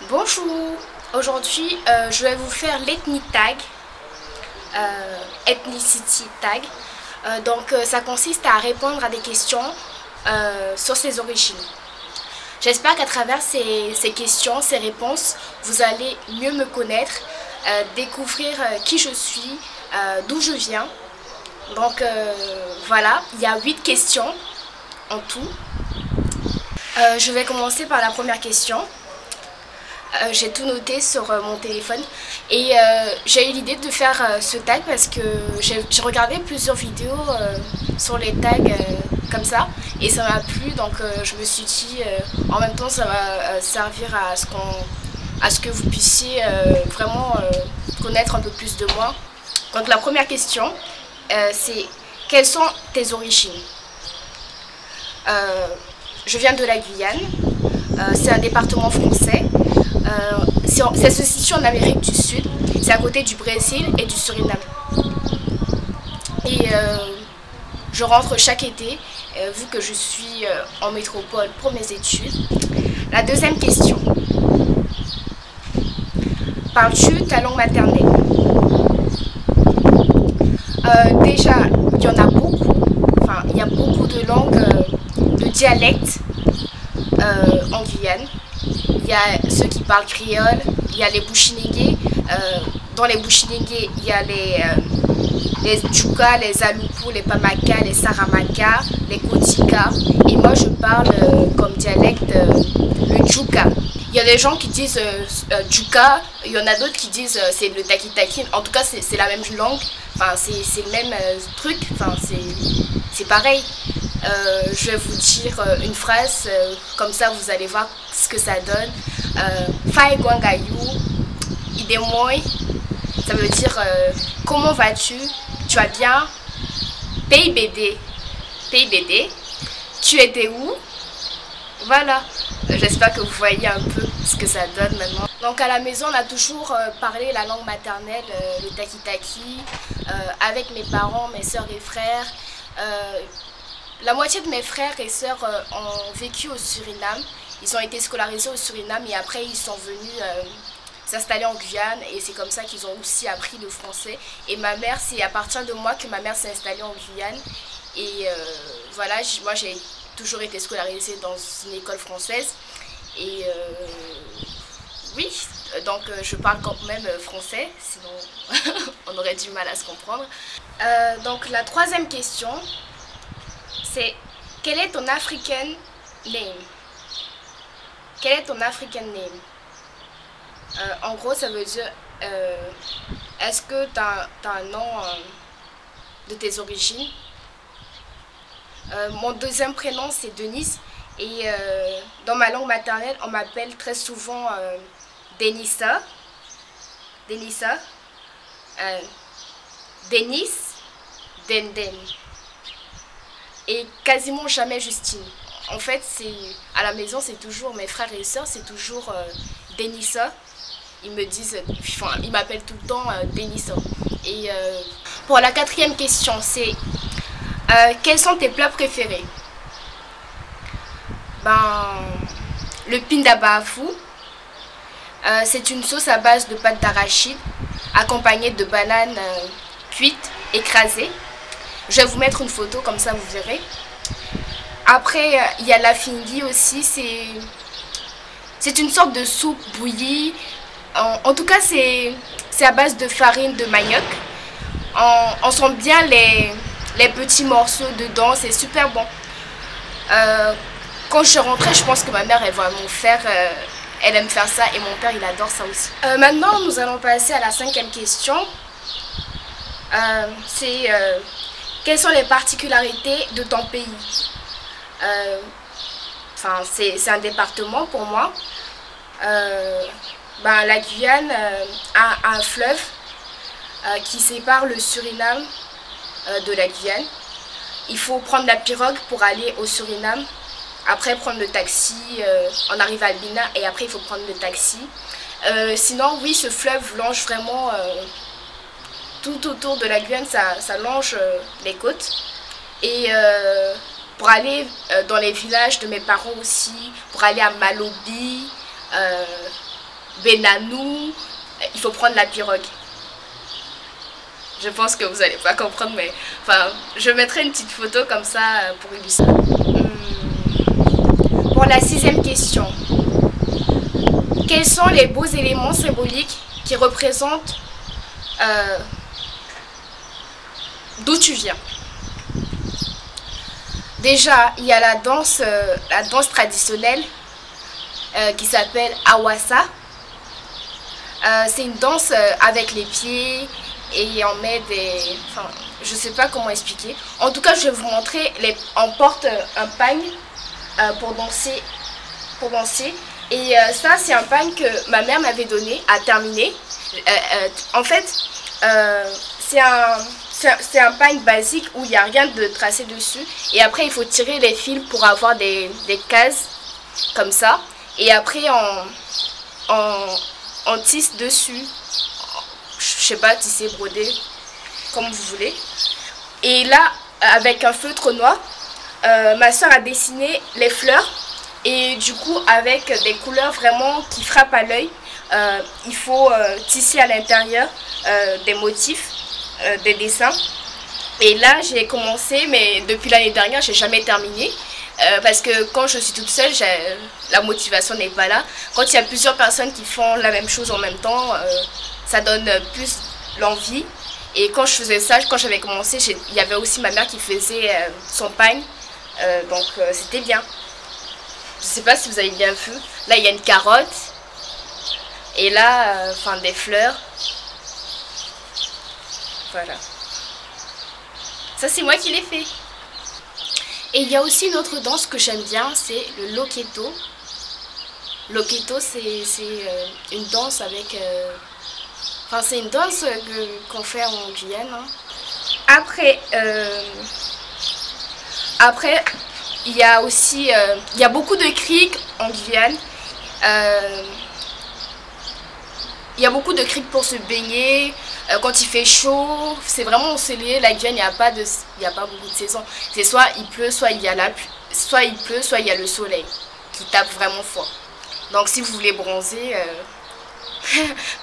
Bonjour, aujourd'hui je vais vous faire l'ethnie tag, ethnicity tag. Ça consiste à répondre à des questions sur ses origines. J'espère qu'à travers ces questions, ces réponses, vous allez mieux me connaître, découvrir qui je suis, d'où je viens. Voilà, il y a 8 questions en tout. Je vais commencer par la première question. J'ai tout noté sur mon téléphone et j'ai eu l'idée de faire ce tag parce que j'ai regardé plusieurs vidéos sur les tags comme ça et ça m'a plu, donc je me suis dit en même temps ça va servir à ce que vous puissiez vraiment connaître un peu plus de moi. Donc la première question c'est: quelles sont tes origines? Je viens de la Guyane, c'est un département français. Ça se situe en Amérique du Sud, c'est à côté du Brésil et du Suriname. Et je rentre chaque été, vu que je suis en métropole pour mes études. La deuxième question: parles-tu ta langue maternelle? Déjà, il y en a beaucoup, enfin, il y a beaucoup de langues, de dialectes en Guyane. Il y a ceux qui parlent créole, il y a les Bushinengue. Dans les Bushinengue, il y a les Djuka, les Alupu, les Pamaka, les Saramaka, les Kotika. Et moi, je parle comme dialecte le Djuka. Il y a des gens qui disent Djuka, il y en a d'autres qui disent c'est le Taki-Taki. En tout cas, c'est la même langue, enfin, c'est le même truc, enfin, c'est pareil. Je vais vous dire une phrase, comme ça vous allez voir ce que ça donne. Fai Guangayou, Idemoi, ça veut dire comment vas-tu? Tu vas bien? PIBD, PIBD, tu étais où? Voilà, j'espère que vous voyez un peu ce que ça donne maintenant. Donc à la maison, on a toujours parlé la langue maternelle, le Taki-Taki, avec mes parents, mes soeurs et frères. La moitié de mes frères et sœurs ont vécu au Suriname. Ils ont été scolarisés au Suriname et après ils sont venus s'installer en Guyane, et c'est comme ça qu'ils ont aussi appris le français. Et ma mère, c'est à partir de moi que ma mère s'est installée en Guyane. Et voilà, moi j'ai toujours été scolarisée dans une école française. Et oui, donc je parle quand même français, sinon on aurait du mal à se comprendre. Donc la troisième question, c'est: quel est ton African name? Quel est ton African name? En gros, ça veut dire est-ce que tu as un nom de tes origines? Mon deuxième prénom, c'est Denise, et dans ma langue maternelle, on m'appelle très souvent Denisa, Denisa, Denis, Denden, et quasiment jamais Justine. En fait, à la maison, c'est toujours mes frères et sœurs, c'est toujours Denisa. Ils me disent, enfin, ils m'appellent tout le temps Denisa. Et pour la quatrième question, c'est quels sont tes plats préférés? Le pindabafu, c'est une sauce à base de pâte d'arachide accompagnée de bananes cuites, écrasées. Je vais vous mettre une photo, comme ça vous verrez. Après, il y a la fingi aussi, c'est une sorte de soupe bouillie. En tout cas, c'est à base de farine de manioc. On sent bien les petits morceaux dedans, c'est super bon. Quand je suis rentrée, je pense que ma mère, elle va m'en faire, elle aime faire ça, et mon père, il adore ça aussi. Maintenant, nous allons passer à la cinquième question. C'est quelles sont les particularités de ton pays? Enfin, c'est un département pour moi. La Guyane a un fleuve qui sépare le Suriname de la Guyane. Il faut prendre la pirogue pour aller au Suriname. Après, prendre le taxi, on arrive à Albina, et après il faut prendre le taxi. Sinon, oui, ce fleuve longe vraiment tout autour de la Guyane, ça longe les côtes. Et pour aller dans les villages de mes parents aussi, pour aller à Malobi, Benanou, il faut prendre la pirogue. Je pense que vous n'allez pas comprendre, mais enfin, je mettrai une petite photo comme ça pour illustrer. Pour la 6e question, quels sont les beaux éléments symboliques qui représentent d'où tu viens? Déjà, il y a la danse traditionnelle qui s'appelle Awassa. C'est une danse avec les pieds et on met des... Enfin, je sais pas comment expliquer. En tout cas, je vais vous montrer. On porte un pagne pour danser. Et ça, c'est un pagne que ma mère m'avait donné à terminer. En fait, c'est un pagne basique où il n'y a rien de tracé dessus. Et après, il faut tirer les fils pour avoir des cases comme ça. Et après, on tisse dessus. Je sais pas, tisser, broder, comme vous voulez. Et là, avec un feutre noir, ma soeur a dessiné les fleurs. Et du coup, avec des couleurs vraiment qui frappent à l'œil, il faut tisser à l'intérieur des motifs, des dessins. Et là, j'ai commencé, mais depuis l'année dernière, j'ai jamais terminé. Parce que quand je suis toute seule, la motivation n'est pas là. Quand il y a plusieurs personnes qui font la même chose en même temps, ça donne plus l'envie. Et quand je faisais ça, quand j'avais commencé, il y avait aussi ma mère qui faisait son pagne. Donc c'était bien. Je sais pas si vous avez bien vu. Là, il y a une carotte. Et là, enfin des fleurs. Voilà. Ça, c'est moi qui l'ai fait. Et il y a aussi une autre danse que j'aime bien, c'est le loketo. Loketo, c'est une danse avec... Enfin, c'est une danse qu'on fait en Guyane. Hein. Après, il y a aussi... il y a beaucoup de criques en Guyane. Il y a beaucoup de criques pour se baigner. Quand il fait chaud, c'est vraiment ensoleillé. La Guyane, il n'y a pas beaucoup de saisons. C'est soit il pleut, soit il y a soit il y a le soleil qui tape vraiment fort. Donc si vous voulez bronzer,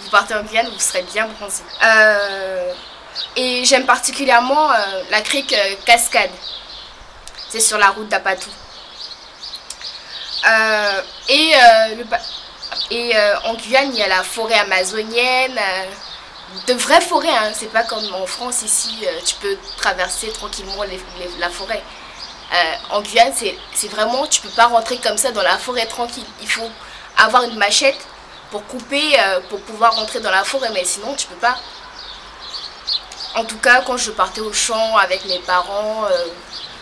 vous partez en Guyane, vous serez bien bronzé. Et j'aime particulièrement la crique Cascade. C'est sur la route d'Apatou. En Guyane, il y a la forêt amazonienne. De vraies forêts, hein. C'est pas comme en France ici, tu peux traverser tranquillement la forêt. En Guyane, c'est vraiment, tu peux pas rentrer comme ça dans la forêt tranquille. Il faut avoir une machette pour couper, pour pouvoir rentrer dans la forêt, mais sinon tu peux pas. En tout cas, quand je partais au champ avec mes parents,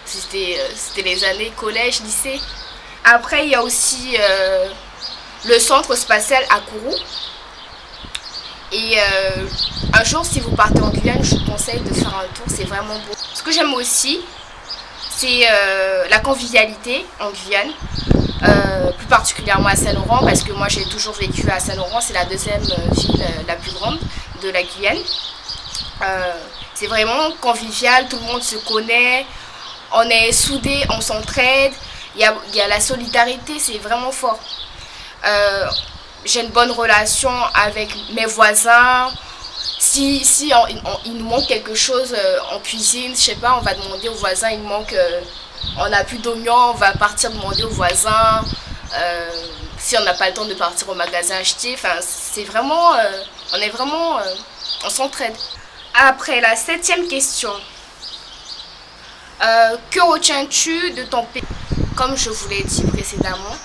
c'était les années collège, lycée. Après, il y a aussi le centre spatial à Kourou. Et un jour, si vous partez en Guyane, je vous conseille de faire un tour, c'est vraiment beau. Ce que j'aime aussi, c'est la convivialité en Guyane, plus particulièrement à Saint-Laurent, parce que moi j'ai toujours vécu à Saint-Laurent, c'est la deuxième ville la plus grande de la Guyane. C'est vraiment convivial, tout le monde se connaît, on est soudés, on s'entraide, il y a la solidarité, c'est vraiment fort. J'ai une bonne relation avec mes voisins. Si il nous manque quelque chose en cuisine, je sais pas, on va demander aux voisins, il manque, on n'a plus d'oignons, on va partir demander aux voisins. Si on n'a pas le temps de partir au magasin acheter, enfin, c'est vraiment, on s'entraide. Après la 7e question, que retiens-tu de ton pays? Comme je vous l'ai dit précédemment,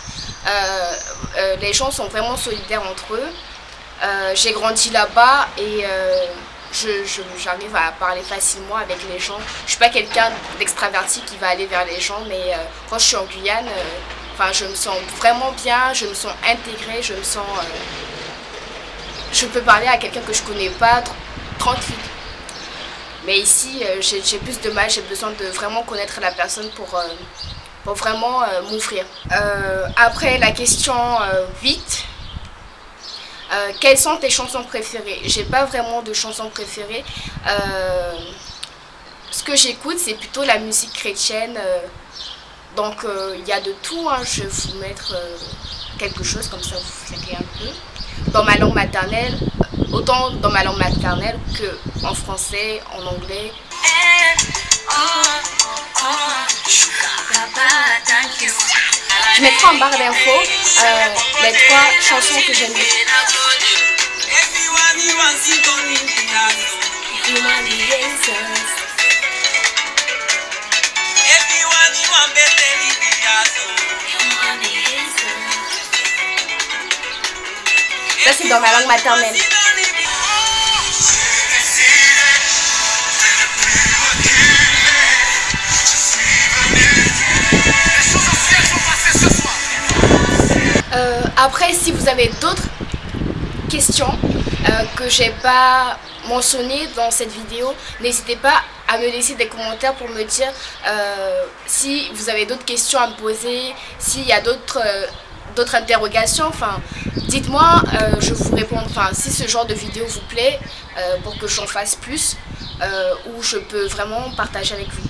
les gens sont vraiment solidaires entre eux. J'ai grandi là-bas et j'arrive à parler facilement avec les gens. Je ne suis pas quelqu'un d'extraverti qui va aller vers les gens, mais quand je suis en Guyane, je me sens vraiment bien, je me sens intégrée, je peux parler à quelqu'un que je ne connais pas tranquille. Mais ici, j'ai plus de mal, j'ai besoin de vraiment connaître la personne pour vraiment m'ouvrir. Après la question 8, quelles sont tes chansons préférées? J'ai pas vraiment de chansons préférées. Ce que j'écoute, c'est plutôt la musique chrétienne. Donc il y a de tout, hein. Je vais vous mettre quelque chose, comme ça vous verrez un peu. dans ma langue maternelle, autant dans ma langue maternelle que en français, en anglais. Je mettrai en barre d'infos les 3 chansons que j'aime bien. Ça c'est dans ma langue maternelle. Après, si vous avez d'autres questions que j'ai pas mentionnées dans cette vidéo, n'hésitez pas à me laisser des commentaires pour me dire si vous avez d'autres questions à me poser, s'il y a d'autres interrogations. Enfin, dites-moi, je vous répondrai. Enfin, si ce genre de vidéo vous plaît, pour que j'en fasse plus, ou je peux vraiment partager avec vous.